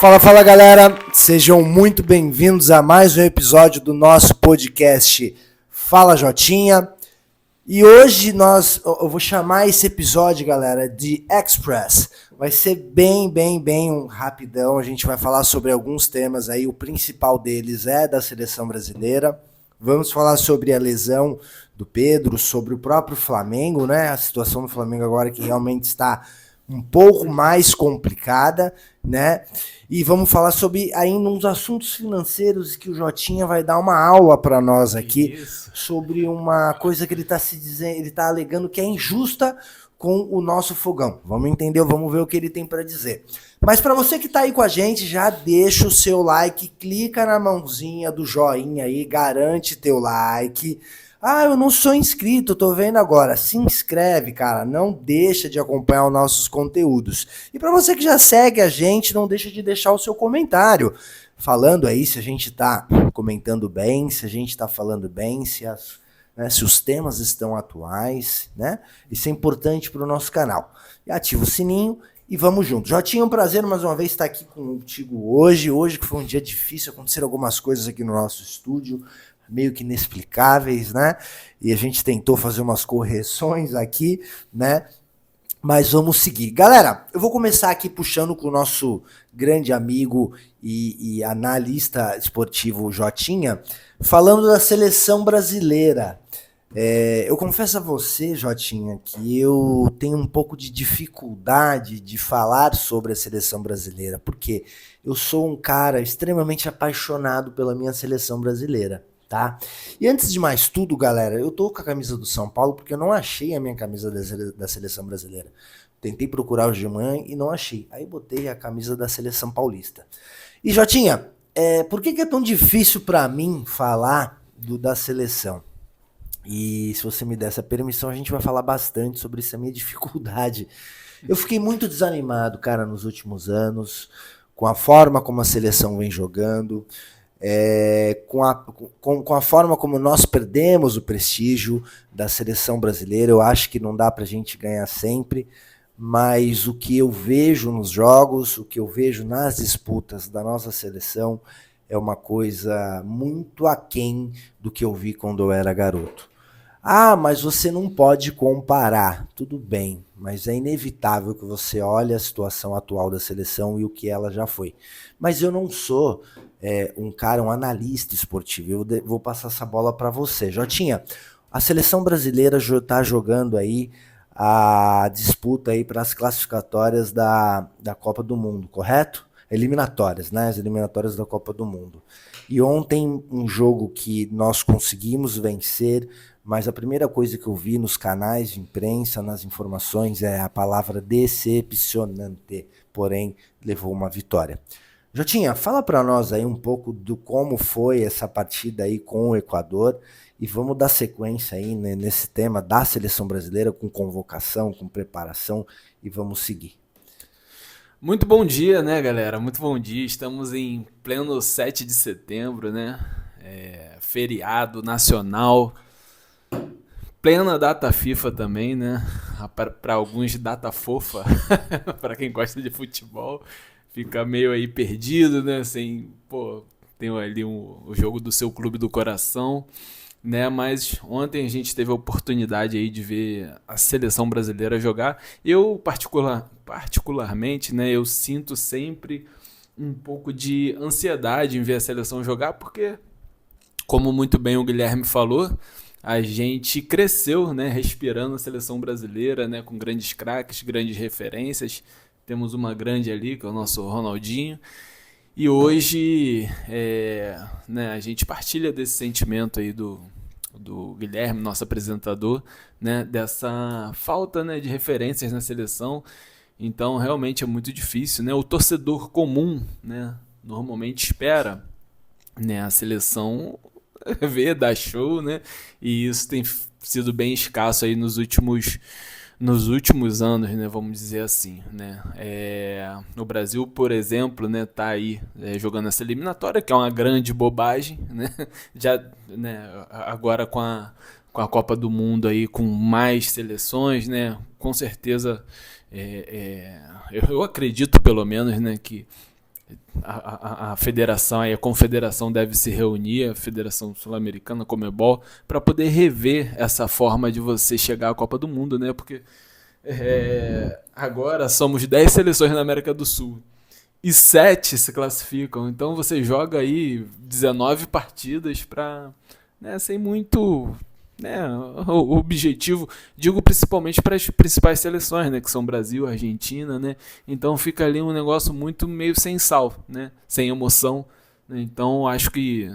Fala galera, sejam muito bem-vindos a mais um episódio do nosso podcast Fala Jotinha. E hoje eu vou chamar esse episódio, galera, de Express. Vai ser bem um rapidão, a gente vai falar sobre alguns temas aí, o principal deles é da seleção brasileira. Vamos falar sobre a lesão do Pedro, sobre o próprio Flamengo, né? A situação do Flamengo agora que realmente está um pouco mais complicada, né? E vamos falar sobre ainda uns assuntos financeiros que o Jotinha vai dar uma aula para nós aqui. Isso. Sobre uma coisa que ele está alegando que é injusta com o nosso fogão. Vamos entender, vamos ver o que ele tem para dizer. Mas para você que está aí com a gente, já deixa o seu like, clica na mãozinha do joinha aí, garante teu like. Ah, eu não sou inscrito, tô vendo agora. Se inscreve, cara, não deixa de acompanhar os nossos conteúdos. E para você que já segue a gente, não deixa de deixar o seu comentário. Falando aí se a gente tá comentando bem, se a gente tá falando bem, se os temas estão atuais, né? Isso é importante para o nosso canal. E ativa o sininho e vamos juntos. Já tinha um prazer mais uma vez estar aqui contigo hoje. Hoje que foi um dia difícil, aconteceram algumas coisas aqui no nosso estúdio, meio que inexplicáveis, né? E a gente tentou fazer umas correções aqui, né? Mas vamos seguir. Galera, eu vou começar aqui puxando com o nosso grande amigo e analista esportivo Jotinha, falando da seleção brasileira. Eu confesso a você, Jotinha, que eu tenho um pouco de dificuldade de falar sobre a seleção brasileira, porque eu sou um cara extremamente apaixonado pela minha seleção brasileira. Tá? E antes de mais tudo, galera, eu tô com a camisa do São Paulo porque eu não achei a minha camisa da seleção brasileira. Tentei procurar hoje de manhã e não achei. Aí botei a camisa da seleção paulista. E Jotinha, por que é tão difícil para mim falar da seleção? E se você me der essa permissão, a gente vai falar bastante sobre essa minha dificuldade. Eu fiquei muito desanimado, cara, nos últimos anos, com a forma como a seleção vem jogando. Com a forma como nós perdemos o prestígio da seleção brasileira. Eu acho que não dá pra gente ganhar sempre, mas o que eu vejo nos jogos, o que eu vejo nas disputas da nossa seleção é uma coisa muito aquém do que eu vi quando eu era garoto. Ah, mas você não pode comparar. Tudo bem, mas é inevitável que você olhe a situação atual da seleção e o que ela já foi. Mas eu não sou um analista esportivo. Eu vou passar essa bola para você. Jotinha, a seleção brasileira está jogando aí a disputa aí para as classificatórias da Copa do Mundo, correto? Eliminatórias, né? As eliminatórias da Copa do Mundo. E ontem um jogo que nós conseguimos vencer, mas a primeira coisa que eu vi nos canais de imprensa, nas informações, é a palavra decepcionante, porém levou uma vitória. Jotinha, fala para nós aí um pouco do como foi essa partida aí com o Equador e vamos dar sequência aí, né, nesse tema da seleção brasileira com convocação, com preparação e vamos seguir. Muito bom dia, né, galera? Muito bom dia. Estamos em pleno 7 de setembro, né? Feriado nacional. Plena data FIFA também, né? Para alguns data fofa, para quem gosta de futebol. Fica meio aí perdido, né? Tem ali o jogo do seu clube do coração, né? Mas ontem a gente teve a oportunidade aí de ver a seleção brasileira jogar. Eu, particularmente, né? Eu sinto sempre um pouco de ansiedade em ver a seleção jogar, porque, como muito bem o Guilherme falou, a gente cresceu, né? Respirando a seleção brasileira, né? Com grandes craques, grandes referências. Temos uma grande ali, que é o nosso Ronaldinho. E hoje né, a gente partilha desse sentimento aí do Guilherme, nosso apresentador, né, dessa falta, né, de referências na seleção. Então, realmente é muito difícil, né? O torcedor comum, né, normalmente espera, né, a seleção ver, dar show, né? E isso tem sido bem escasso aí nos últimos anos, né, vamos dizer assim, né? O Brasil, por exemplo, né, tá aí jogando essa eliminatória, que é uma grande bobagem, né? Já, né, agora com a Copa do Mundo aí, com mais seleções, né? Com certeza, eu acredito pelo menos, né, que a federação, a confederação deve se reunir, a Federação Sul-Americana, Conmebol, para poder rever essa forma de você chegar à Copa do Mundo, né? Porque agora somos 10 seleções na América do Sul e 7 se classificam. Então você joga aí 19 partidas para, né, sem muito, né, o objetivo, digo principalmente para as principais seleções, né, que são Brasil, Argentina, né? Então fica ali um negócio muito meio sem sal, né, sem emoção. Então acho que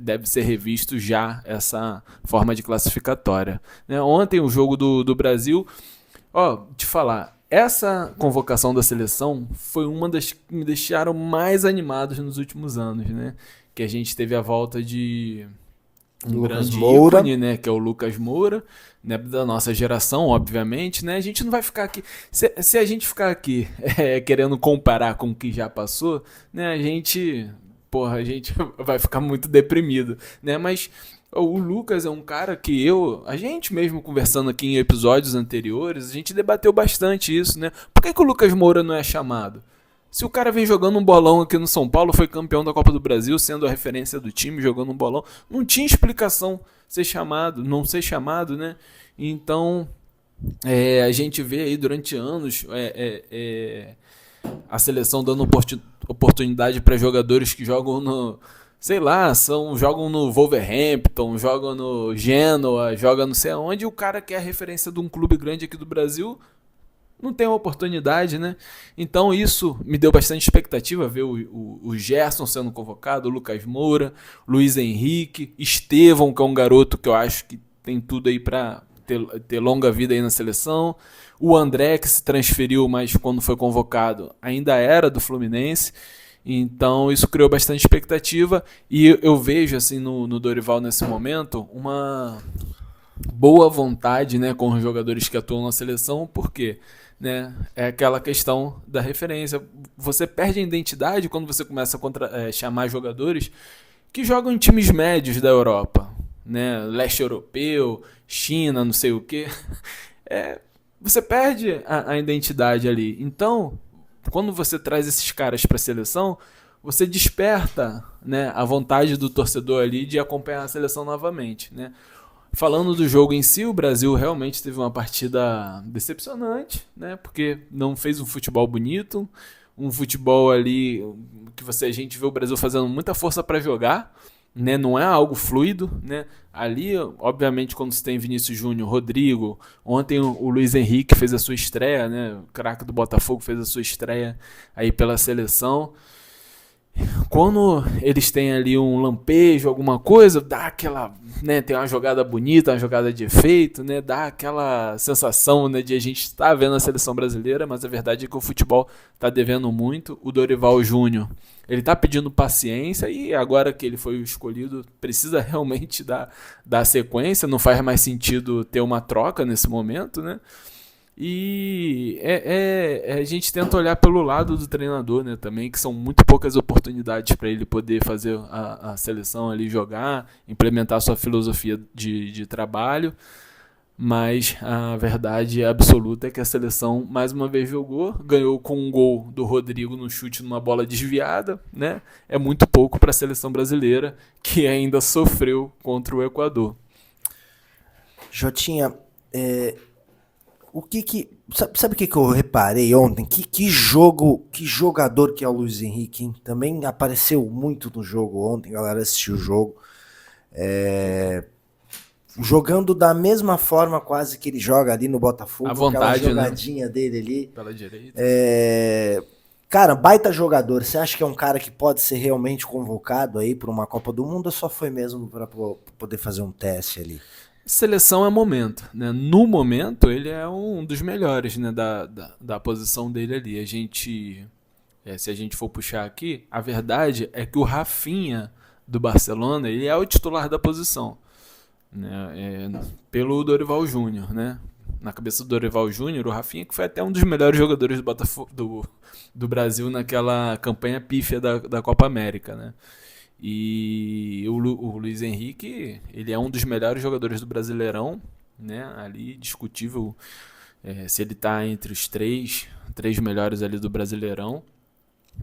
deve ser revisto já essa forma de classificatória, né? Ontem o jogo do Brasil, te falar, essa convocação da seleção foi uma das que me deixaram mais animados nos últimos anos, né? Que a gente teve a volta de um Lucas grande Moura. ícone, né? Que é o Lucas Moura, né? Da nossa geração, obviamente, né? A gente não vai ficar aqui... Se a gente ficar aqui querendo comparar com o que já passou, né? A gente vai ficar muito deprimido, né? Mas o Lucas é um cara que a gente mesmo conversando aqui em episódios anteriores, a gente debateu bastante isso, né? Por que o Lucas Moura não é chamado? Se o cara vem jogando um bolão aqui no São Paulo, foi campeão da Copa do Brasil, sendo a referência do time, jogando um bolão, não tinha explicação não ser chamado, né? Então, a gente vê aí durante anos a seleção dando oportunidade para jogadores que jogam no, sei lá, jogam no Wolverhampton, jogam no Genoa, jogam não sei aonde, e o cara que é a referência de um clube grande aqui do Brasil não tem uma oportunidade, né? Então isso me deu bastante expectativa, ver o Gerson sendo convocado, o Lucas Moura, Luiz Henrique, Estevão, que é um garoto que eu acho que tem tudo aí para ter longa vida aí na seleção, o André, que se transferiu, mas quando foi convocado ainda era do Fluminense. Então isso criou bastante expectativa e eu vejo assim no Dorival nesse momento uma boa vontade, né, com os jogadores que atuam na seleção, porque, né, é aquela questão da referência. Você perde a identidade quando você começa a chamar jogadores que jogam em times médios da Europa, né, leste europeu, China, não sei o quê. Você perde a identidade ali. Então, quando você traz esses caras para a seleção, você desperta, né, a vontade do torcedor ali de acompanhar a seleção novamente, né? Falando do jogo em si, o Brasil realmente teve uma partida decepcionante, né? Porque não fez um futebol bonito, um futebol ali que a gente vê o Brasil fazendo muita força para jogar, né? Não é algo fluido, né? Ali, obviamente, quando você tem Vinícius Júnior, Rodrigo, ontem o Luiz Henrique fez a sua estreia, né? O craque do Botafogo fez a sua estreia aí pela seleção. Quando eles têm ali um lampejo, alguma coisa, dá aquela, né, tem uma jogada bonita, uma jogada de efeito, né, dá aquela sensação, né, de a gente estar vendo a seleção brasileira, mas a verdade é que o futebol está devendo muito. O Dorival Júnior, ele está pedindo paciência e agora que ele foi o escolhido, precisa realmente dar sequência, não faz mais sentido ter uma troca nesse momento, né? E a gente tenta olhar pelo lado do treinador, né, também, que são muito poucas oportunidades para ele poder fazer a seleção ali jogar, implementar sua filosofia de trabalho, mas a verdade absoluta é que a seleção mais uma vez jogou, ganhou com um gol do Rodrigo no chute numa bola desviada, né? É muito pouco para a seleção brasileira, que ainda sofreu contra o Equador. Jotinha, sabe o que eu reparei ontem? Que jogador que é o Luiz Henrique, hein? Também apareceu muito no jogo ontem, a galera assistiu o jogo. Jogando da mesma forma quase que ele joga ali no Botafogo. À vontade, aquela jogadinha, né, dele ali. Pela direita. Cara, baita jogador. Você acha que é um cara que pode ser realmente convocado aí para uma Copa do Mundo ou só foi mesmo para poder fazer um teste ali? Seleção é momento, né? No momento ele é um dos melhores, né, da posição dele ali. Se a gente for puxar aqui, a verdade é que o Rafinha do Barcelona, ele é o titular da posição, né? Pelo Dorival Júnior, né? Na cabeça do Dorival Júnior, o Rafinha que foi até um dos melhores jogadores do Brasil naquela campanha pífia da Copa América, né? E o Luiz Henrique, ele é um dos melhores jogadores do Brasileirão, né? Ali discutível se ele está entre os três melhores ali do Brasileirão.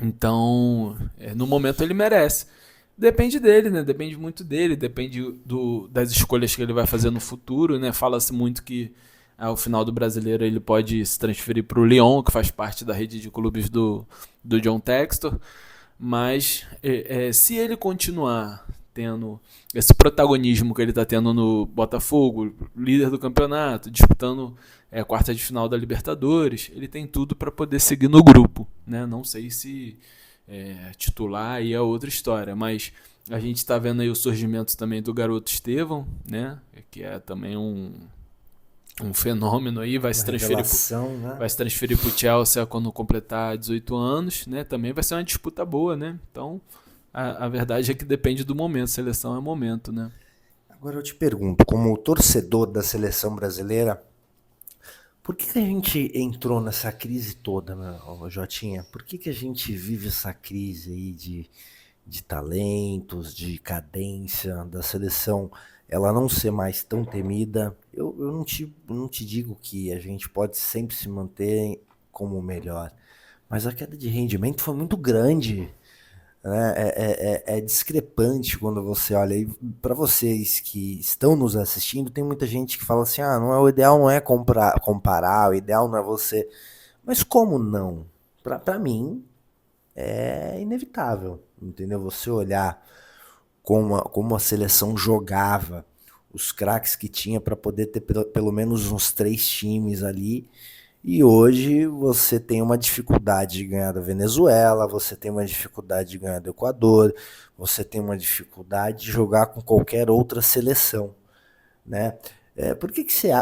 Então, no momento ele merece. Depende dele, né? Depende muito dele, depende das escolhas que ele vai fazer no futuro, né? Fala-se muito que ao final do Brasileiro ele pode se transferir para o Lyon, que faz parte da rede de clubes do John Textor, mas se ele continuar tendo esse protagonismo que ele está tendo no Botafogo, líder do campeonato, disputando quarta de final da Libertadores, ele tem tudo para poder seguir no grupo, né? Não sei se titular aí é outra história, mas a gente está vendo aí o surgimento também do garoto Estevão, né? Que é também um fenômeno aí, vai se transferir para o Chelsea quando completar 18 anos, né? Também vai ser uma disputa boa, né? Então, a verdade é que depende do momento, seleção é momento, né? Agora eu te pergunto, como torcedor da seleção brasileira, por que a gente entrou nessa crise toda, Jotinha? Por que a gente vive essa crise aí de talentos, de cadência da seleção, ela não ser mais tão temida? Eu não te digo que a gente pode sempre se manter como o melhor, mas a queda de rendimento foi muito grande. Né? É discrepante quando você olha. E para vocês que estão nos assistindo, tem muita gente que fala assim: não é, o ideal não é comparar, o ideal não é você. Mas como não? Para mim, é inevitável, entendeu? Você olhar como a seleção jogava, os craques que tinha para poder ter pelo menos uns 3 times ali. E hoje você tem uma dificuldade de ganhar da Venezuela, você tem uma dificuldade de ganhar do Equador, você tem uma dificuldade de jogar com qualquer outra seleção, né?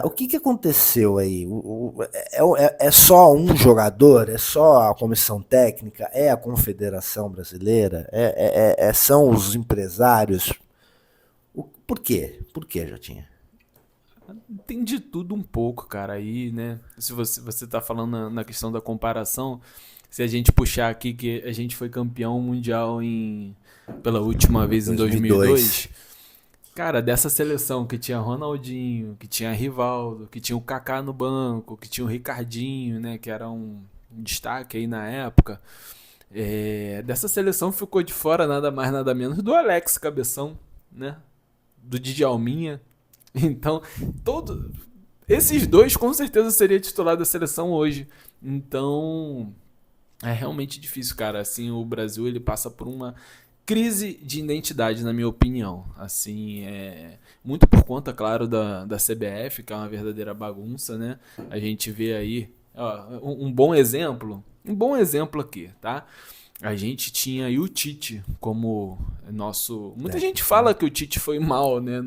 O que aconteceu aí? É só um jogador? É só a comissão técnica? É a Confederação Brasileira? São os empresários? Por quê? Por quê, Jotinha? Tem de tudo um pouco, cara, aí, né? Se você tá falando na questão da comparação, se a gente puxar aqui que a gente foi campeão mundial pela última vez em 2002, cara, dessa seleção que tinha Ronaldinho, que tinha Rivaldo, que tinha o Kaká no banco, que tinha o Ricardinho, né? Que era um destaque aí na época. Dessa seleção ficou de fora nada mais, nada menos do Alex Cabeção, né? Do Djalminha. Então, esses dois com certeza seria titular da seleção hoje. Então, é realmente difícil, cara. Assim, o Brasil ele passa por uma crise de identidade, na minha opinião. Assim, muito por conta, claro, da CBF, que é uma verdadeira bagunça, né? A gente vê aí um bom exemplo aqui, tá? A gente tinha aí o Tite como nosso... Muita gente fala que o Tite foi mal, né,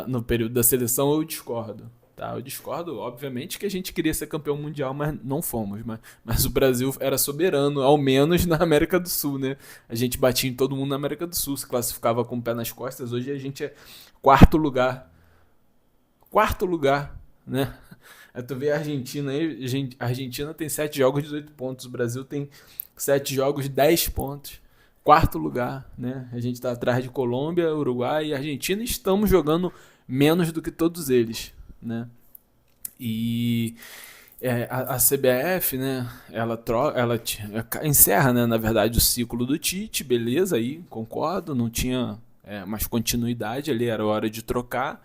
no período da seleção. Eu discordo, tá? Eu discordo, obviamente, que a gente queria ser campeão mundial, mas não fomos. Mas o Brasil era soberano, ao menos na América do Sul, né? A gente batia em todo mundo na América do Sul, se classificava com o pé nas costas. Hoje a gente é quarto lugar, né? Tu vê a Argentina aí, a Argentina tem 7 jogos, 18 pontos. O Brasil tem 7 jogos, 10 pontos. Quarto lugar, né? A gente está atrás de Colômbia, Uruguai e Argentina. E estamos jogando menos do que todos eles, né? E a CBF, né? Ela encerra, né? Na verdade, o ciclo do Tite, beleza? Aí concordo, não tinha mais continuidade ali, era hora de trocar.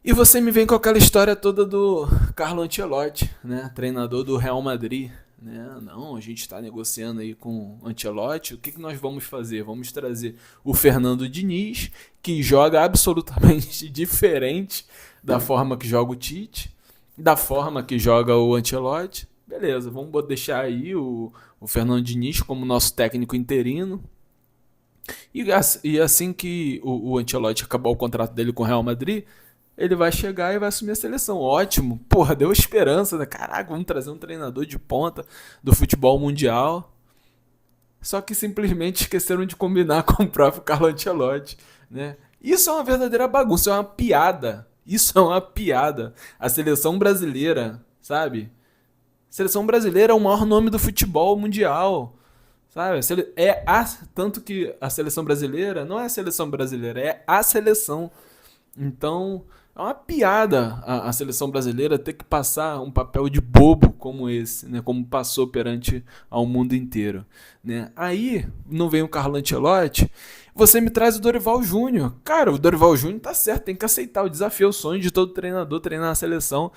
E você me vem com aquela história toda do Carlo Ancelotti, né? Treinador do Real Madrid. Né? Não, a gente está negociando aí com o Ancelotti. O que nós vamos fazer? Vamos trazer o Fernando Diniz, que joga absolutamente diferente da forma que joga o Tite, da forma que joga o Ancelotti. Beleza, vamos deixar aí o Fernando Diniz como nosso técnico interino. E assim que o Ancelotti acabar o contrato dele com o Real Madrid, ele vai chegar e vai assumir a seleção. Ótimo. Porra, deu esperança, né? Caraca, vamos trazer um treinador de ponta do futebol mundial. Só que simplesmente esqueceram de combinar com o próprio Carlo Ancelotti, né? Isso é uma verdadeira bagunça, é uma piada. Isso é uma piada. A seleção brasileira, sabe? A seleção brasileira é o maior nome do futebol mundial, sabe? Tanto que a seleção brasileira não é a seleção brasileira, é a seleção. Então, é uma piada a seleção brasileira ter que passar um papel de bobo como esse, né? Como passou perante ao mundo inteiro, né? Aí, não vem o Carlo Ancelotti, você me traz o Dorival Júnior. Cara, o Dorival Júnior tá certo, tem que aceitar o desafio, o sonho de todo treinador treinar a seleção.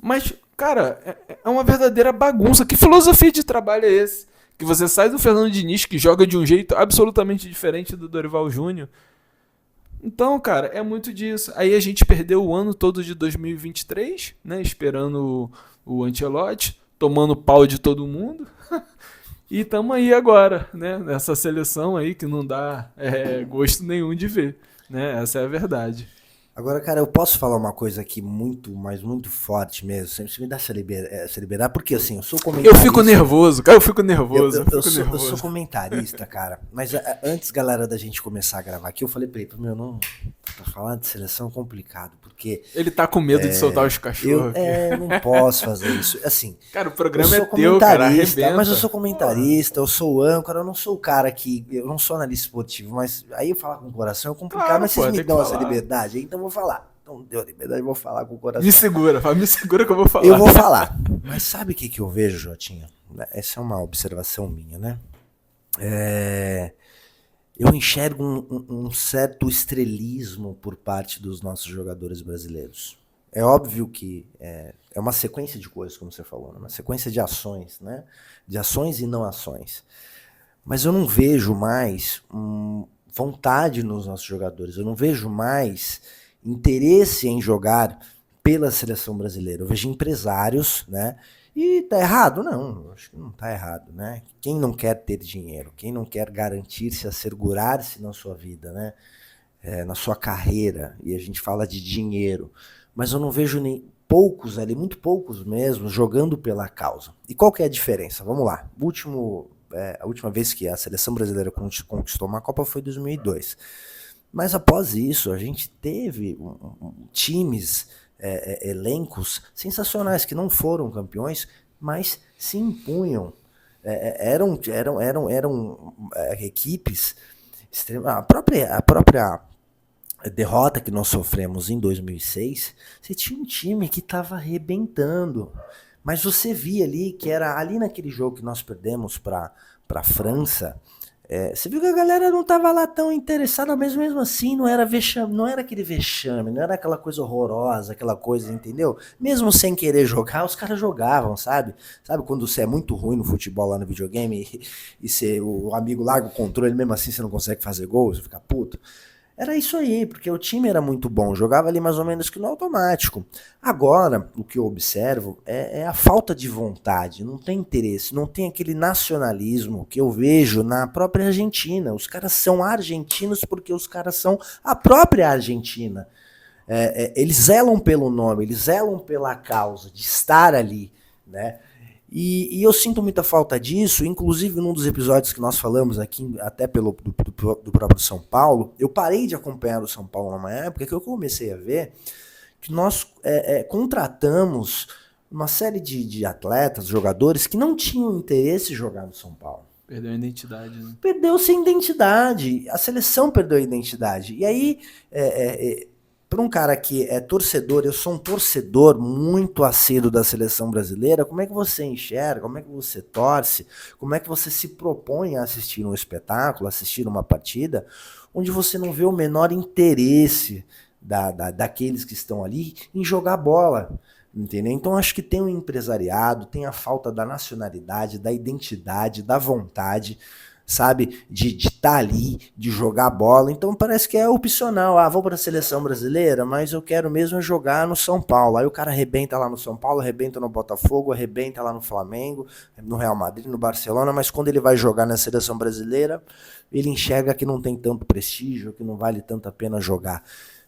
Mas, cara, é uma verdadeira bagunça. Que filosofia de trabalho é esse? Que você sai do Fernando Diniz, que joga de um jeito absolutamente diferente do Dorival Júnior. Então, cara, é muito disso. Aí a gente perdeu o ano todo de 2023, né? Esperando o Ancelotti, tomando pau de todo mundo. E estamos aí agora, né? Nessa seleção aí que não dá gosto nenhum de ver, né? Essa é a verdade. Agora, cara, eu posso falar uma coisa aqui muito, mas muito forte mesmo. Você me dá essa liberdade, porque assim, eu sou Eu comentarista. fico nervoso, cara, eu fico nervoso. Eu sou comentarista, cara. Mas antes, galera, da gente começar a gravar aqui, eu falei pra ele, meu, não, pra falar de seleção é complicado, porque Ele tá com medo de soltar os cachorros. não posso fazer isso. Assim, cara, o programa é teu, cara, arrebenta. mas eu sou comentarista, eu sou âncora, eu não sou o cara que... Eu não sou analista esportivo, mas aí eu falar com o coração é complicado, claro, mas vocês me dão essa liberdade, então eu vou falar. Então deu a liberdade, eu vou falar com o coração. Me segura que eu vou falar. Eu vou falar. Mas sabe o que eu vejo, Jotinha? Essa é uma observação minha, né? Eu enxergo um certo estrelismo por parte dos nossos jogadores brasileiros. É óbvio que é uma sequência de coisas, como você falou, né? Uma sequência de ações, né? De ações e não ações. Mas eu não vejo mais vontade nos nossos jogadores. Eu não vejo mais interesse em jogar pela seleção brasileira. Eu vejo empresários, né? E tá errado? Não, acho que não tá errado, né? Quem não quer ter dinheiro, quem não quer garantir-se, assegurar-se na sua vida, né? Na sua carreira, e a gente fala de dinheiro, mas eu não vejo nem poucos ali, muito poucos mesmo, jogando pela causa. E qual que é a diferença? Vamos lá, a última vez que a seleção brasileira conquistou uma Copa foi em 2002. Mas após isso, a gente teve times, elencos sensacionais que não foram campeões, mas se impunham. Eram equipes extremas. A própria derrota que nós sofremos em 2006, você tinha um time que estava arrebentando. Mas você via ali que era ali naquele jogo que nós perdemos para a França. Você viu que a galera não tava lá tão interessada, mas mesmo assim não era vexame, não era aquele vexame, não era aquela coisa horrorosa, aquela coisa, entendeu? Mesmo sem querer jogar, os caras jogavam, sabe? Sabe quando você é muito ruim no futebol lá no videogame e o amigo larga o controle, mesmo assim você não consegue fazer gol, você fica puto? Era isso aí, porque o time era muito bom, jogava ali mais ou menos que no automático. Agora, o que eu observo é a falta de vontade, não tem interesse, não tem aquele nacionalismo que eu vejo na própria Argentina. Os caras são argentinos porque os caras são a própria Argentina. Eles zelam pelo nome, eles zelam pela causa de estar ali, né? E eu sinto muita falta disso, inclusive num dos episódios que nós falamos aqui, até do próprio São Paulo, eu parei de acompanhar o São Paulo numa época que eu comecei a ver que nós contratamos uma série de atletas, jogadores, que não tinham interesse em jogar no São Paulo. Perdeu a identidade, né? Perdeu-se a identidade, a seleção perdeu a identidade. E aí... para um cara que é torcedor, eu sou um torcedor muito assíduo da seleção brasileira, como é que você enxerga, como é que você torce, como é que você se propõe a assistir um espetáculo, assistir uma partida, onde você não vê o menor interesse daqueles que estão ali em jogar bola, entendeu? Então acho que tem um empresariado, tem a falta da nacionalidade, da identidade, da vontade, sabe, de estar ali, de jogar bola. Então parece que é opcional. Vou para a seleção brasileira, mas eu quero mesmo jogar no São Paulo. Aí o cara arrebenta lá no São Paulo, arrebenta no Botafogo, arrebenta lá no Flamengo, no Real Madrid, no Barcelona, mas quando ele vai jogar na seleção brasileira, ele enxerga que não tem tanto prestígio, que não vale tanto a pena jogar.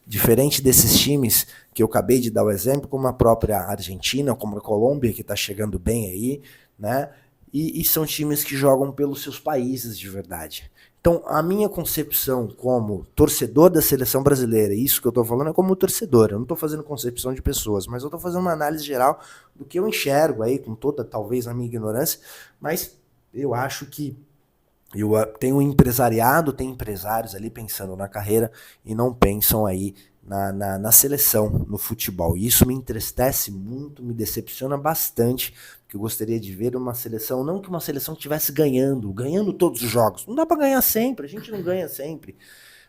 Diferente desses times que eu acabei de dar o exemplo, como a própria Argentina, como a Colômbia, que está chegando bem aí, né? E são times que jogam pelos seus países de verdade. Então, a minha concepção como torcedor da seleção brasileira, isso que eu estou falando é como torcedor, eu não estou fazendo concepção de pessoas, mas eu estou fazendo uma análise geral do que eu enxergo aí, com toda, talvez, a minha ignorância, mas eu acho que tem um empresariado, tem empresários ali pensando na carreira e não pensam aí na seleção, no futebol. E isso me entristece muito, me decepciona bastante, porque eu gostaria de ver uma seleção, não que uma seleção estivesse ganhando todos os jogos. Não dá para ganhar sempre, a gente não ganha sempre.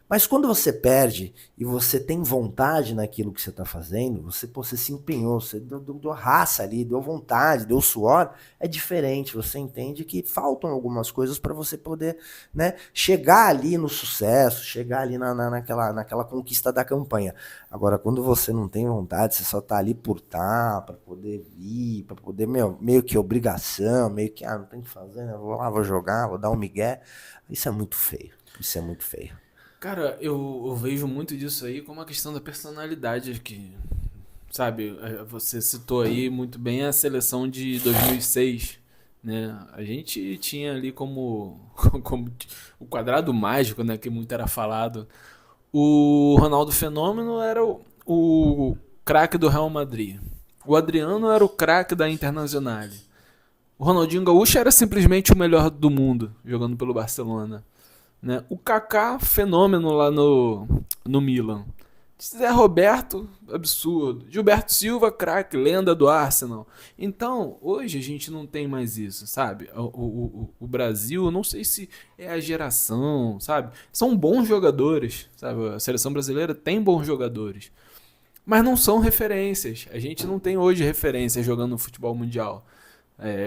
Mas quando você perde e você tem vontade naquilo que você está fazendo, você se empenhou, você deu raça ali, deu vontade, deu suor, é diferente. Você entende que faltam algumas coisas para você poder, né, chegar ali no sucesso, chegar ali naquela conquista da campanha. Agora, quando você não tem vontade, você só está ali por estar, para poder vir, para poder, meio que obrigação, meio que, não tem o que fazer, né? Vou lá, vou jogar, vou dar um migué. Isso é muito feio. Isso é muito feio. Cara, eu vejo muito disso aí como a questão da personalidade que, sabe, você citou aí muito bem a seleção de 2006, né? A gente tinha ali como o quadrado mágico, né, que muito era falado. O Ronaldo Fenômeno era o craque do Real Madrid. O Adriano era o craque da Internazionale. O Ronaldinho Gaúcho era simplesmente o melhor do mundo jogando pelo Barcelona. Né? O Kaká, fenômeno lá no Milan. Zé Roberto, absurdo. Gilberto Silva, craque, lenda do Arsenal. Então, hoje a gente não tem mais isso, sabe? O Brasil, eu não sei se é a geração, sabe? São bons jogadores, sabe? A seleção brasileira tem bons jogadores. Mas não são referências. A gente não tem hoje referências jogando no futebol mundial.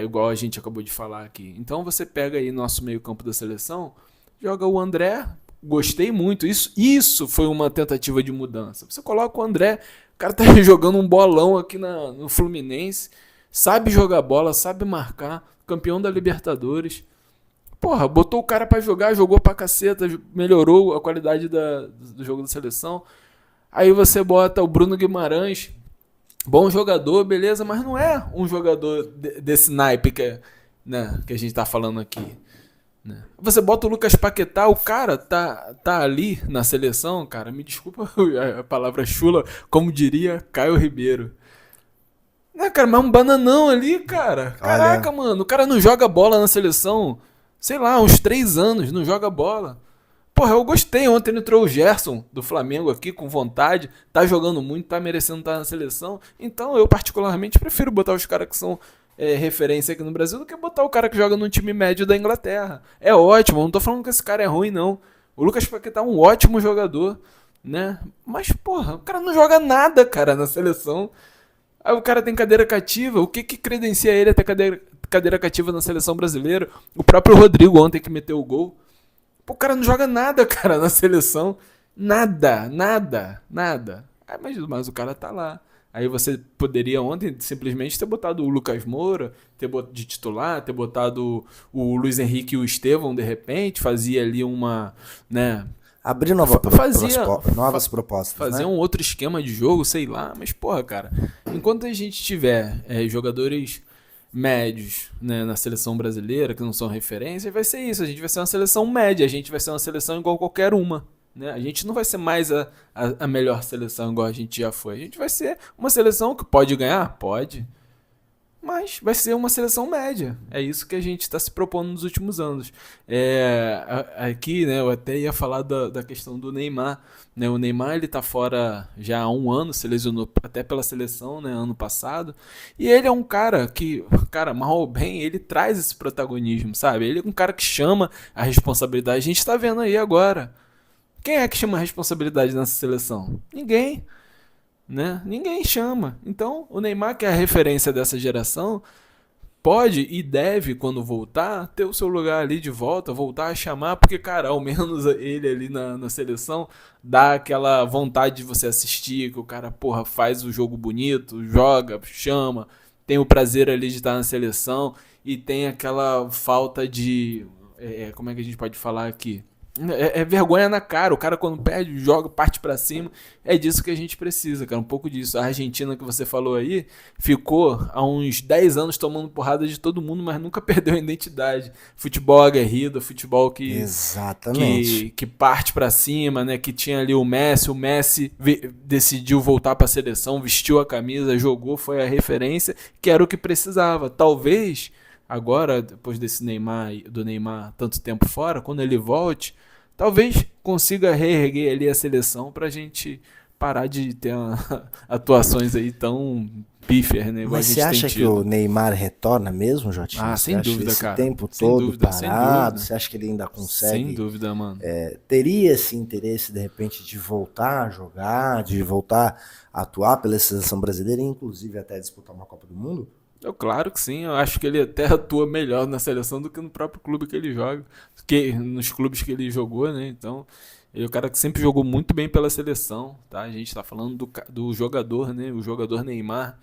Igual a gente acabou de falar aqui. Então você pega aí nosso meio campo da seleção... Joga o André, gostei muito. Isso foi uma tentativa de mudança. Você coloca o André, o cara tá jogando um bolão aqui no Fluminense, sabe jogar bola, sabe marcar, campeão da Libertadores. Porra, botou o cara pra jogar, jogou pra caceta, melhorou a qualidade do jogo da seleção. Aí você bota o Bruno Guimarães, bom jogador, beleza, mas não é um jogador desse naipe que a gente tá falando aqui. Você bota o Lucas Paquetá, o cara tá ali na seleção, cara, me desculpa a palavra chula, como diria Caio Ribeiro. Cara, mas um bananão ali, cara. Caraca, mano, o cara não joga bola na seleção, sei lá, uns 3 anos, não joga bola. Porra, eu gostei, ontem entrou o Gerson do Flamengo aqui com vontade, tá jogando muito, tá merecendo estar na seleção, então eu particularmente prefiro botar os caras que são referência aqui no Brasil do que botar o cara que joga no time médio da Inglaterra. É ótimo, não tô falando que esse cara é ruim, não. O Lucas Paquetá é um ótimo jogador, né? Mas, porra, o cara não joga nada, cara, na seleção. Aí o cara tem cadeira cativa, o que credencia ele a ter cadeira cativa na seleção brasileira? O próprio Rodrigo ontem que meteu o gol. Pô, o cara não joga nada, cara, na seleção. Nada. Mas o cara tá lá. Aí você poderia ontem simplesmente ter botado o Lucas Moura de titular, ter botado o Luiz Henrique e o Estevão de repente, fazia ali uma, né? Abrir novas propostas. Fazer um outro esquema de jogo, sei lá. Mas, porra, cara, enquanto a gente tiver jogadores médios, né, na seleção brasileira, que não são referência, vai ser isso. A gente vai ser uma seleção média, a gente vai ser uma seleção igual qualquer uma. Né? A gente não vai ser mais a melhor seleção igual a gente já foi. A gente vai ser uma seleção que pode ganhar? Pode. Mas vai ser uma seleção média. É isso que a gente está se propondo nos últimos anos. Aqui, né, eu até ia falar da questão do Neymar. Né? O Neymar ele tá fora já há 1 ano, se lesionou até pela seleção, né, ano passado. E ele é um cara que, mal ou bem, ele traz esse protagonismo, sabe? Ele é um cara que chama a responsabilidade. A gente está vendo aí agora. Quem é que chama a responsabilidade nessa seleção? Ninguém. Né? Ninguém chama. Então, o Neymar, que é a referência dessa geração, pode e deve, quando voltar, ter o seu lugar ali de volta, voltar a chamar, porque, cara, ao menos ele ali na seleção dá aquela vontade de você assistir, que o cara, porra, faz o jogo bonito, joga, chama, tem o prazer ali de estar na seleção e tem aquela falta de... como é que a gente pode falar aqui? É vergonha na cara. O cara quando perde, joga, parte pra cima. É disso que a gente precisa, cara. Um pouco disso. A Argentina que você falou aí ficou há uns 10 anos tomando porrada de todo mundo, mas nunca perdeu a identidade. Futebol aguerrido, futebol que parte pra cima, né? Que tinha ali o Messi decidiu voltar pra seleção, vestiu a camisa, jogou, foi a referência, que era o que precisava. Talvez agora, depois do Neymar tanto tempo fora, quando ele volte, talvez consiga reerguer ali a seleção pra gente parar de ter atuações aí tão pífias, né? Mas você acha que o Neymar retorna mesmo, Jotinho? Ah, sem dúvida, esse cara. tempo Sem todo dúvida, parado? Você acha que ele ainda consegue? Sem dúvida, mano. Teria esse interesse, de repente, de voltar a jogar, de voltar a atuar pela seleção brasileira, inclusive até disputar uma Copa do Mundo? Claro que sim, eu acho que ele até atua melhor na seleção do que no próprio clube que ele joga, nos clubes que ele jogou, né? Então, ele é o cara que sempre jogou muito bem pela seleção, tá? A gente tá falando do jogador, né? O jogador Neymar,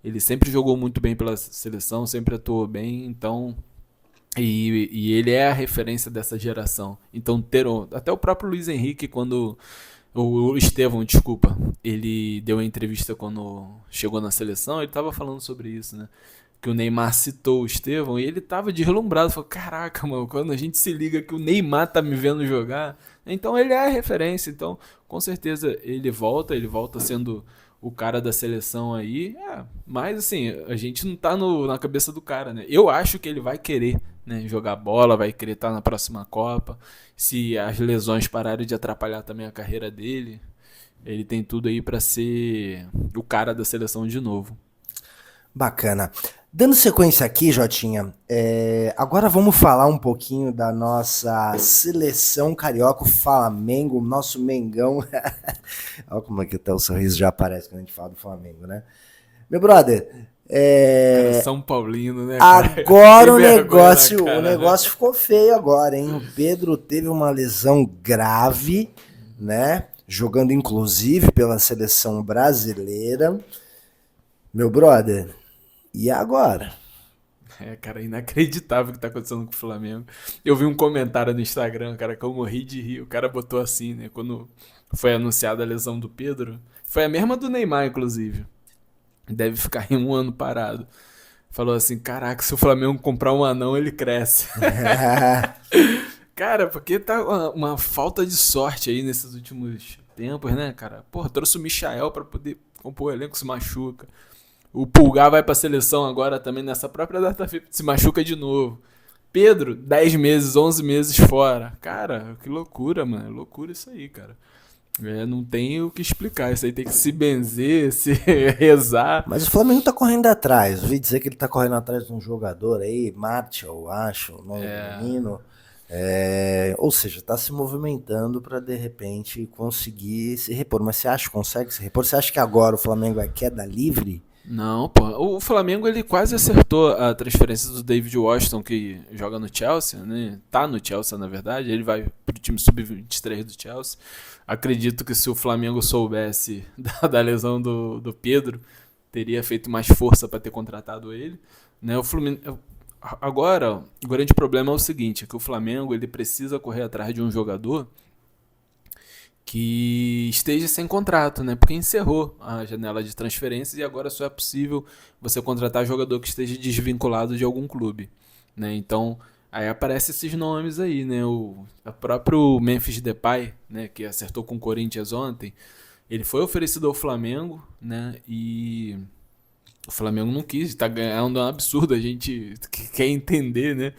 ele sempre jogou muito bem pela seleção, sempre atuou bem, então... E ele é a referência dessa geração. Então, até o próprio Luiz Henrique, quando... O Estevão, desculpa, ele deu uma entrevista quando chegou na seleção, ele estava falando sobre isso, né? Que o Neymar citou o Estevão e ele estava deslumbrado, falou, caraca, mano, quando a gente se liga que o Neymar tá me vendo jogar, então ele é a referência, então com certeza ele volta sendo o cara da seleção aí, mas assim, a gente não tá na cabeça do cara, né? Eu acho que ele vai querer, né, jogar bola, vai querer estar na próxima Copa, se as lesões pararem de atrapalhar também a carreira dele, ele tem tudo aí para ser o cara da seleção de novo. Bacana. Dando sequência aqui, Jotinha, agora vamos falar um pouquinho da nossa seleção carioca, o Flamengo, nosso Mengão. Olha como é que até o sorriso já aparece quando a gente fala do Flamengo, né? Meu brother, Cara, São Paulino, né, cara? Agora o negócio ficou feio agora, hein? O Pedro teve uma lesão grave, né? Jogando inclusive pela seleção brasileira. Meu brother, e agora? Cara, inacreditável o que tá acontecendo com o Flamengo. Eu vi um comentário no Instagram, cara, que eu morri de rir. O cara botou assim, né? Quando foi anunciada a lesão do Pedro. Foi a mesma do Neymar, inclusive. Deve ficar em 1 ano parado. Falou assim, caraca, se o Flamengo comprar um anão, ele cresce. Cara, porque tá uma falta de sorte aí nesses últimos tempos, né, cara? Porra, trouxe o Michael pra poder compor o elenco, se machuca. O Pulgar vai pra seleção agora também nessa própria data FIFA, se machuca de novo. Pedro, 10 meses, 11 meses fora. Cara, que loucura, mano. Loucura isso aí, cara. Não tem o que explicar. Isso aí tem que se benzer, se rezar. Mas o Flamengo tá correndo atrás. Ouvi dizer que ele tá correndo atrás de um jogador aí, Martial, eu acho, o nome do menino. Ou seja, tá se movimentando para de repente conseguir se repor. Mas você acha que consegue se repor? Você acha que agora o Flamengo é queda livre? Não, pô. O Flamengo ele quase acertou a transferência do David Washington, que joga no Chelsea, né? Tá no Chelsea, na verdade. Ele vai pro time sub-23 do Chelsea. Acredito que se o Flamengo soubesse da lesão do Pedro, teria feito mais força para ter contratado ele, né? Agora, o grande problema é o seguinte, é que o Flamengo ele precisa correr atrás de um jogador que esteja sem contrato, né? Porque encerrou a janela de transferências e agora só é possível você contratar jogador que esteja desvinculado de algum clube, né? Então, aí aparecem esses nomes aí, né? O próprio Memphis Depay, né? Que acertou com o Corinthians ontem, ele foi oferecido ao Flamengo, né? E o Flamengo não quis, tá ganhando um absurdo, a gente quer entender, né?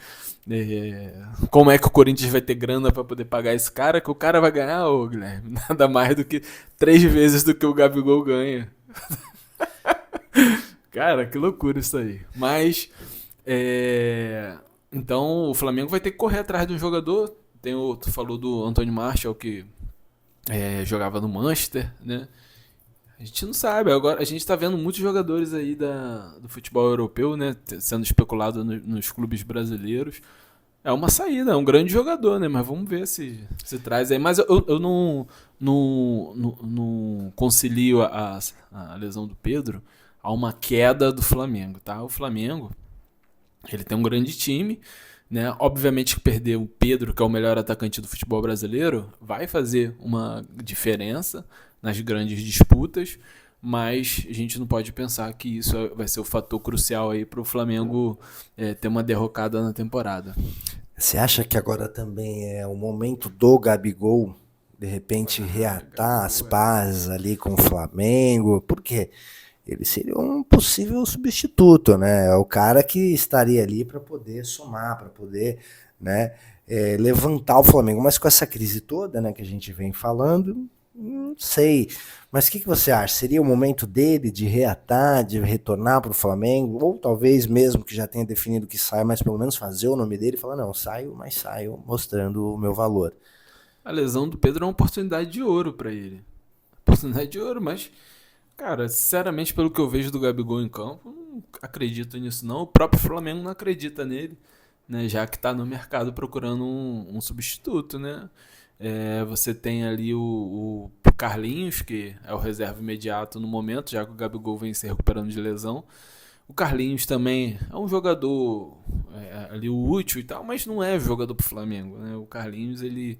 Como é que o Corinthians vai ter grana para poder pagar esse cara, que o cara vai ganhar, ô Guilherme, nada mais do que 3 vezes do que o Gabigol ganha. Cara, que loucura isso aí. Mas, então o Flamengo vai ter que correr atrás de um jogador. Tu falou do Antônio Martial, que jogava no Manchester, né? A gente não sabe, agora a gente tá vendo muitos jogadores aí do futebol europeu, né, sendo especulado nos clubes brasileiros. É uma saída, é um grande jogador, né, mas vamos ver se traz aí. Mas eu não concilio a lesão do Pedro a uma queda do Flamengo, tá? O Flamengo, ele tem um grande time, né? Obviamente que perder o Pedro, que é o melhor atacante do futebol brasileiro, vai fazer uma diferença nas grandes disputas, mas a gente não pode pensar que isso vai ser o fator crucial aí para o Flamengo ter uma derrocada na temporada. Você acha que agora também é o momento do Gabigol, de repente, reatar as pazes ali com o Flamengo? Por quê? Ele seria um possível substituto, né? É o cara que estaria ali para poder somar, para poder, né, levantar o Flamengo. Mas com essa crise toda, né, que a gente vem falando, Não sei. Mas o que você acha? Seria o momento dele de reatar, de retornar para o Flamengo? Ou talvez mesmo que já tenha definido que sai, mas pelo menos fazer o nome dele e falar, não, saio, mas saio mostrando o meu valor. A lesão do Pedro é uma oportunidade de ouro pra ele. Oportunidade de ouro, mas, cara, sinceramente, pelo que eu vejo do Gabigol em campo, não acredito nisso não. O próprio Flamengo não acredita nele, né? Já que tá no mercado procurando um substituto, né? Você tem ali o Carlinhos, que é o reserva imediato no momento, já que o Gabigol vem se recuperando de lesão. O Carlinhos também é um jogador ali útil e tal, mas não é jogador pro Flamengo, né? O Carlinhos, ele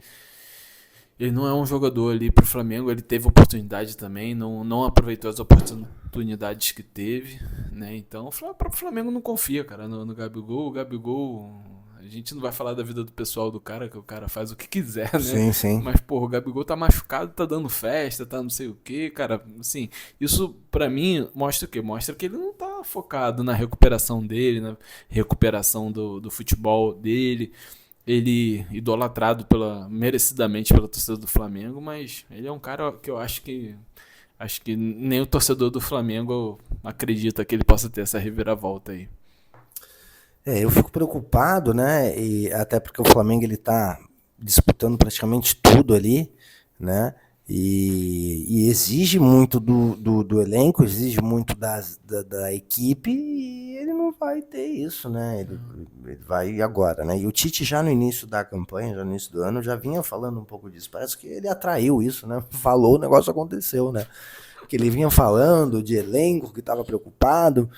não é um jogador ali pro Flamengo, ele teve oportunidade também, não aproveitou as oportunidades que teve, né? Então o próprio Flamengo não confia, cara, no Gabigol. O Gabigol, a gente não vai falar da vida do pessoal do cara, que o cara faz o que quiser, né? Sim, sim. Mas, porra, o Gabigol tá machucado, tá dando festa, tá não sei o que, cara. Assim, isso pra mim mostra o quê? Mostra que ele não tá focado na recuperação dele, na recuperação do futebol dele. Ele idolatrado merecidamente pela torcida do Flamengo, mas ele é um cara que eu acho que nem o torcedor do Flamengo acredita que ele possa ter essa reviravolta aí. Eu fico preocupado, né? E até porque o Flamengo ele tá disputando praticamente tudo ali, né? E exige muito do elenco, exige muito da equipe e ele não vai ter isso, né? Ele vai agora, né? E o Tite já no início da campanha, já no início do ano, já vinha falando um pouco disso. Parece que ele atraiu isso, né? Falou, o negócio aconteceu, né? Que ele vinha falando de elenco, que estava preocupado.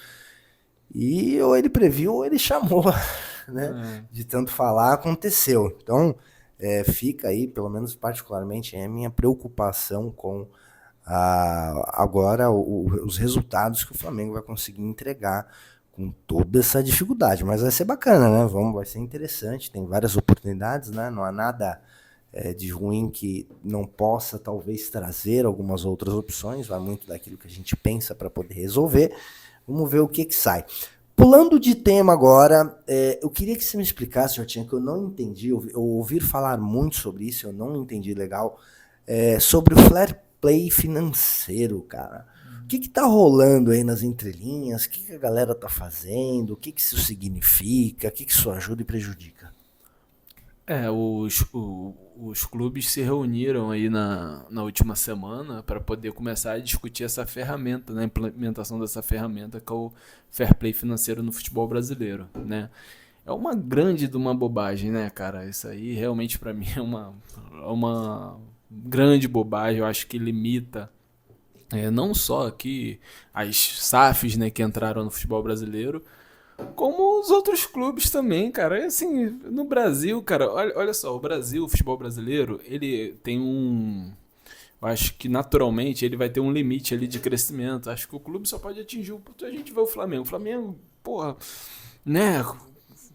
E ou ele previu ou ele chamou, né? De tanto falar, aconteceu. Então, fica aí, pelo menos particularmente, a minha preocupação com agora os resultados que o Flamengo vai conseguir entregar com toda essa dificuldade. Mas vai ser bacana, né? Vai ser interessante, tem várias oportunidades, né? Não há nada de ruim que não possa talvez trazer algumas outras opções, vai muito daquilo que a gente pensa para poder resolver. Vamos ver o que sai. Pulando de tema agora, eu queria que você me explicasse, Jotinha, que eu não entendi, eu ouvi falar muito sobre isso, eu não entendi legal, sobre o fair play financeiro, cara. O que tá rolando aí nas entrelinhas? O que a galera tá fazendo? O que isso significa? O que isso ajuda e prejudica? Os clubes se reuniram aí na última semana para poder começar a discutir essa ferramenta, né, a implementação dessa ferramenta que é o fair play financeiro no futebol brasileiro, né? É uma grande de uma bobagem, né, cara? Isso aí realmente para mim é uma grande bobagem. Eu acho que limita não só aqui as SAFs, né, que entraram no futebol brasileiro, como os outros clubes também, cara. E assim, no Brasil, cara, olha só, o Brasil, o futebol brasileiro, ele tem eu acho que naturalmente ele vai ter um limite ali de crescimento. Acho que o clube só pode atingir a gente vê o Flamengo. O Flamengo, porra, né,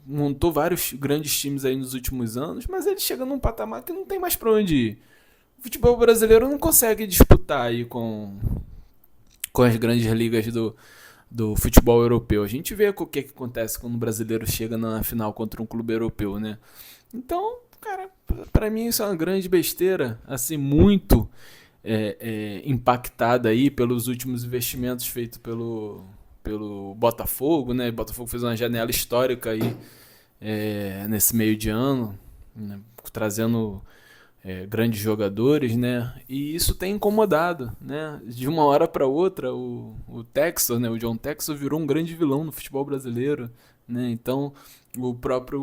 montou vários grandes times aí nos últimos anos, mas ele chega num patamar que não tem mais pra onde ir. O futebol brasileiro não consegue disputar aí com as grandes ligas do futebol europeu. A gente vê o que acontece quando o brasileiro chega na final contra um clube europeu, né? Então, cara, pra mim isso é uma grande besteira, assim, muito impactada aí pelos últimos investimentos feitos pelo Botafogo, né? O Botafogo fez uma janela histórica aí nesse meio de ano, né? Trazendo grandes jogadores, né? E isso tem incomodado, né? De uma hora para outra, o Textor, né? O John Textor virou um grande vilão no futebol brasileiro, né? Então, o próprio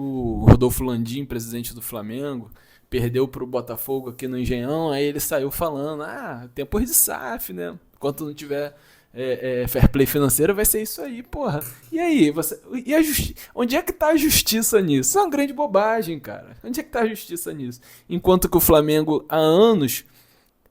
Rodolfo Landim, presidente do Flamengo, perdeu para o Botafogo aqui no Engenhão, aí ele saiu falando, tempos de SAF, né? Enquanto não tiver fair play financeiro, vai ser isso aí, porra. E aí, onde é que tá a justiça nisso? Isso é uma grande bobagem, cara. Onde é que tá a justiça nisso? Enquanto que o Flamengo, há anos,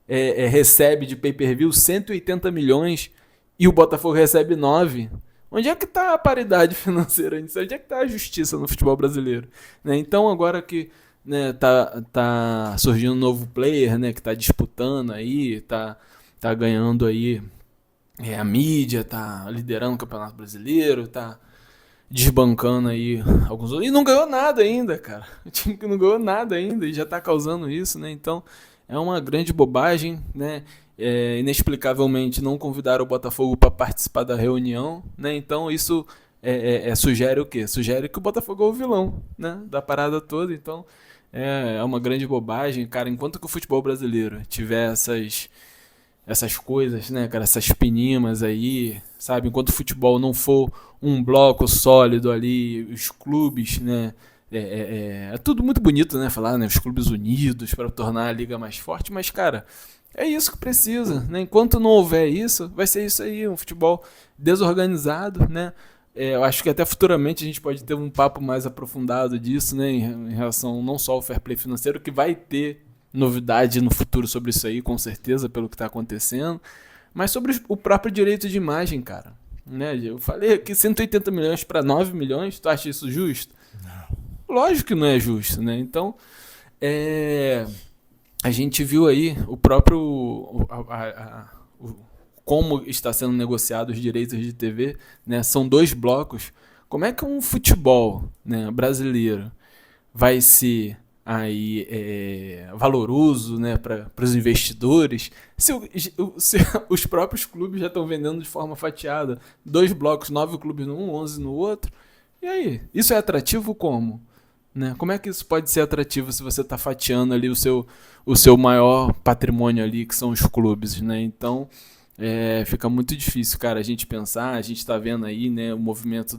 recebe de pay-per-view 180 milhões e o Botafogo recebe 9. Onde é que tá a paridade financeira nisso? Onde é que tá a justiça no futebol brasileiro? Né? Então, agora que, né, tá surgindo um novo player, né, que tá disputando aí, tá ganhando aí a mídia, tá liderando o Campeonato Brasileiro, tá desbancando aí alguns outros. E não ganhou nada ainda, cara. O time que não ganhou nada ainda e já tá causando isso, né? Então, é uma grande bobagem, né? Inexplicavelmente não convidaram o Botafogo para participar da reunião, né? Então isso sugere o quê? Sugere que o Botafogo é o vilão, né? Da parada toda. Então é uma grande bobagem, cara. Enquanto que o futebol brasileiro tiver essas coisas, né, cara, essas pinimas aí, sabe? Enquanto o futebol não for um bloco sólido ali, os clubes, né? É tudo muito bonito, né? Falar, né? Os clubes unidos para tornar a liga mais forte, mas, cara, é isso que precisa, né? Enquanto não houver isso, vai ser isso aí, um futebol desorganizado, né? Eu acho que até futuramente a gente pode ter um papo mais aprofundado disso, né? Em relação não só ao fair play financeiro, que vai ter novidade no futuro sobre isso aí, com certeza, pelo que está acontecendo, mas sobre o próprio direito de imagem, cara. Né? Eu falei aqui 180 milhões para 9 milhões, tu acha isso justo? Não. Lógico que não é justo, né? Então, a gente viu aí o próprio... como está sendo negociado os direitos de TV, né? São 2 blocos. Como é que um futebol, né, brasileiro vai ser aí valoroso, né, para os investidores, se os próprios clubes já estão vendendo de forma fatiada, 2 blocos, 9 clubes num, 11 no outro, e aí? Isso é atrativo como? Né? Como é que isso pode ser atrativo se você está fatiando ali o seu maior patrimônio ali, que são os clubes, né? Então, fica muito difícil, cara, a gente pensar, a gente está vendo aí, né, o movimento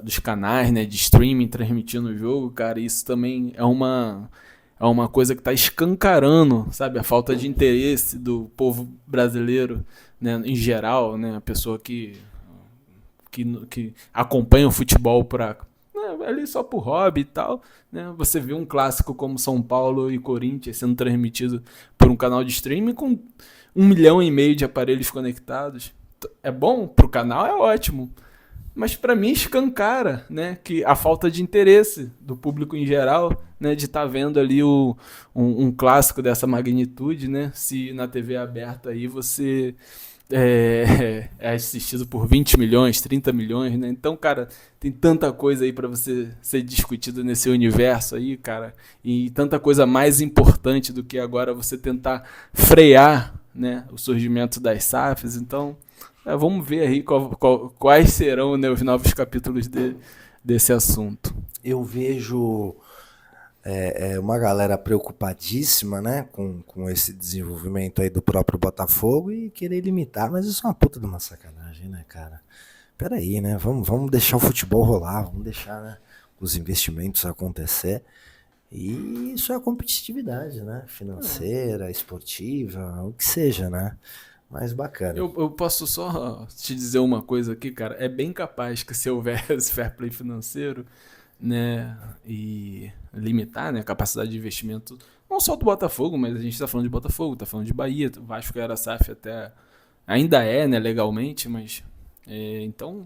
dos canais, né, de streaming transmitindo o jogo, cara, isso também é uma coisa que está escancarando, sabe, a falta de interesse do povo brasileiro, né, em geral, né, a pessoa que acompanha o futebol ali só por hobby e tal, né, você vê um clássico como São Paulo e Corinthians sendo transmitido por um canal de streaming com 1,5 milhão de aparelhos conectados. É bom pro canal, é ótimo. Mas para mim escancara, né, que a falta de interesse do público em geral, né, de estar vendo ali um clássico dessa magnitude, né, se na TV aberta aí você é assistido por 20 milhões, 30 milhões, né? Então, cara, tem tanta coisa aí para você ser discutido nesse universo aí, cara, e tanta coisa mais importante do que agora você tentar frear, né, o surgimento das SAFs. Então, vamos ver aí quais serão, né, os novos capítulos desse assunto. Eu vejo uma galera preocupadíssima, né, com esse desenvolvimento aí do próprio Botafogo e querer limitar, mas isso é uma puta de uma sacanagem, né, cara? Peraí, né, vamos deixar o futebol rolar, vamos deixar, né, os investimentos acontecer, e isso é a competitividade, né, financeira, esportiva, o que seja, né? Mais bacana. Eu posso só te dizer uma coisa aqui, cara. É bem capaz que se houver esse fair play financeiro, né, e limitar, né, a capacidade de investimento, não só do Botafogo, mas a gente está falando de Botafogo, está falando de Bahia, o Vasco era SAF até, ainda né, legalmente, mas então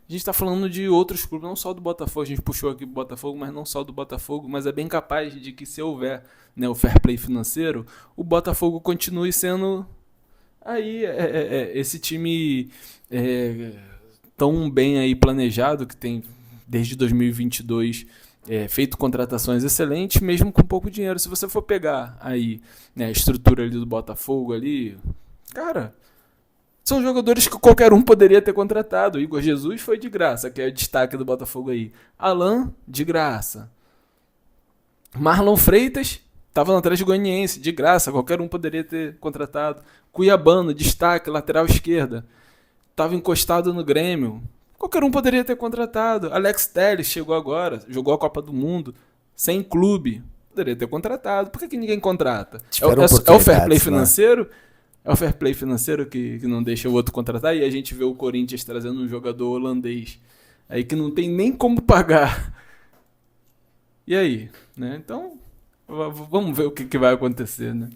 a gente está falando de outros clubes, não só do Botafogo, a gente puxou aqui o Botafogo, mas não só do Botafogo, mas é bem capaz de que se houver, né, o fair play financeiro, o Botafogo continue sendo aí esse time tão bem aí planejado, que tem desde 2022 feito contratações excelentes, mesmo com pouco dinheiro. Se você for pegar aí, né, a estrutura ali do Botafogo ali, cara, são jogadores que qualquer um poderia ter contratado. O Igor Jesus foi de graça, que é o destaque do Botafogo aí. Alan, de graça. Marlon Freitas estava no Atlético Goianiense, de graça, qualquer um poderia ter contratado. Cuiabano, destaque, lateral esquerda, estava encostado no Grêmio, qualquer um poderia ter contratado. Alex Telles chegou agora, jogou a Copa do Mundo, sem clube, poderia ter contratado. Por que ninguém contrata? É o fair play financeiro? Né? É o fair play financeiro que não deixa o outro contratar, e a gente vê o Corinthians trazendo um jogador holandês aí que não tem nem como pagar. E aí? Né? Então, vamos ver o que vai acontecer, né?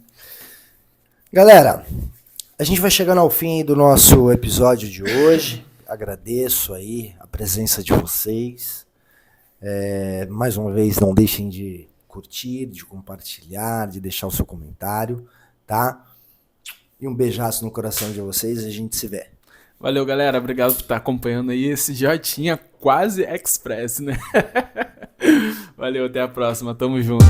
Galera, a gente vai chegando ao fim do nosso episódio de hoje. Agradeço aí a presença de vocês. Mais uma vez, não deixem de curtir, de compartilhar, de deixar o seu comentário, tá? E um beijaço no coração de vocês e a gente se vê. Valeu, galera. Obrigado por estar acompanhando aí esse Jotinha quase express, né? Valeu, até a próxima. Tamo junto.